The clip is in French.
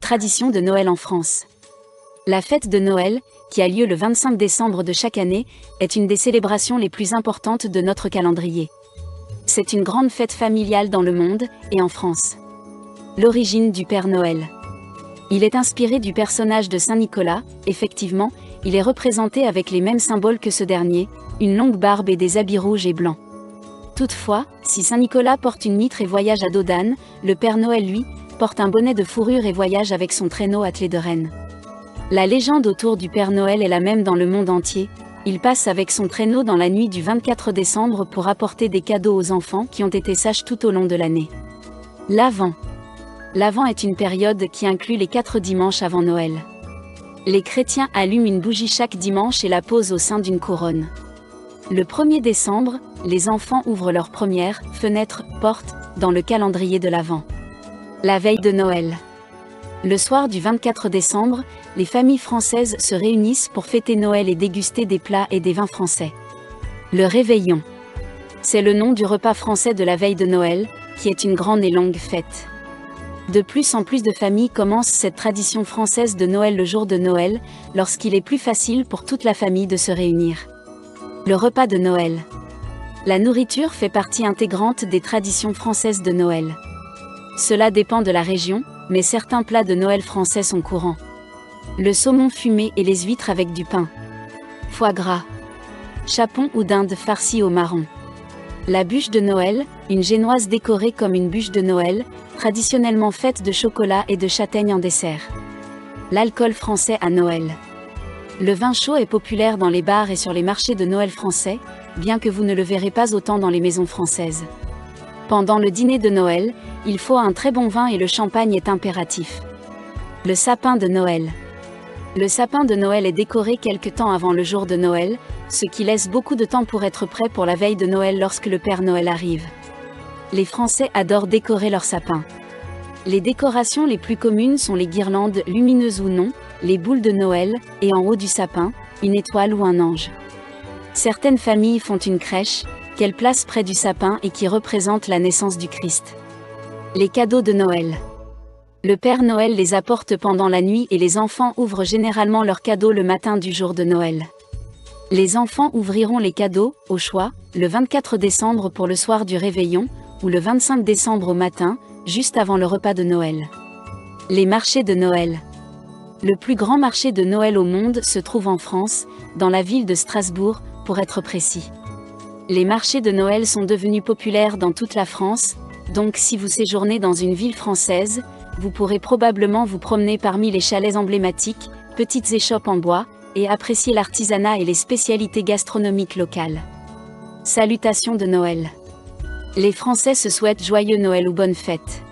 Tradition de Noël en France. La fête de Noël, qui a lieu le 25 décembre de chaque année, est une des célébrations les plus importantes de notre calendrier. C'est une grande fête familiale dans le monde, et en France. L'origine du Père Noël. Il est inspiré du personnage de Saint Nicolas. Effectivement, il est représenté avec les mêmes symboles que ce dernier, une longue barbe et des habits rouges et blancs. Toutefois, si Saint Nicolas porte une mitre et voyage à dos d'âne, le Père Noël, lui, porte un bonnet de fourrure et voyage avec son traîneau attelé de rennes. La légende autour du Père Noël est la même dans le monde entier. Il passe avec son traîneau dans la nuit du 24 décembre pour apporter des cadeaux aux enfants qui ont été sages tout au long de l'année. L'Avent. L'Avent est une période qui inclut les 4 dimanches avant Noël. Les chrétiens allument une bougie chaque dimanche et la posent au sein d'une couronne. Le 1er décembre, les enfants ouvrent leur première fenêtre, porte, dans le calendrier de l'Avent. La veille de Noël. Le soir du 24 décembre, les familles françaises se réunissent pour fêter Noël et déguster des plats et des vins français. Le réveillon. C'est le nom du repas français de la veille de Noël, qui est une grande et longue fête. De plus en plus de familles commencent cette tradition française de Noël le jour de Noël, lorsqu'il est plus facile pour toute la famille de se réunir. Le repas de Noël. La nourriture fait partie intégrante des traditions françaises de Noël. Cela dépend de la région, mais certains plats de Noël français sont courants. Le saumon fumé et les huîtres avec du pain. Foie gras. Chapon ou dinde farcie au marron. La bûche de Noël, une génoise décorée comme une bûche de Noël, traditionnellement faite de chocolat et de châtaigne en dessert. L'alcool français à Noël. Le vin chaud est populaire dans les bars et sur les marchés de Noël français, bien que vous ne le verrez pas autant dans les maisons françaises. Pendant le dîner de Noël, il faut un très bon vin et le champagne est impératif. Le sapin de Noël. Le sapin de Noël est décoré quelque temps avant le jour de Noël, ce qui laisse beaucoup de temps pour être prêt pour la veille de Noël lorsque le Père Noël arrive. Les Français adorent décorer leur sapin. Les décorations les plus communes sont les guirlandes lumineuses ou non, les boules de Noël, et en haut du sapin, une étoile ou un ange. Certaines familles font une crèche, qu'elles placent près du sapin et qui représente la naissance du Christ. Les cadeaux de Noël. Le Père Noël les apporte pendant la nuit et les enfants ouvrent généralement leurs cadeaux le matin du jour de Noël. Les enfants ouvriront les cadeaux, au choix, le 24 décembre pour le soir du réveillon, ou le 25 décembre au matin, juste avant le repas de Noël. Les marchés de Noël. Le plus grand marché de Noël au monde se trouve en France, dans la ville de Strasbourg, pour être précis. Les marchés de Noël sont devenus populaires dans toute la France, donc si vous séjournez dans une ville française, vous pourrez probablement vous promener parmi les chalets emblématiques, petites échoppes en bois, et apprécier l'artisanat et les spécialités gastronomiques locales. Salutations de Noël. Les Français se souhaitent joyeux Noël ou bonne fête.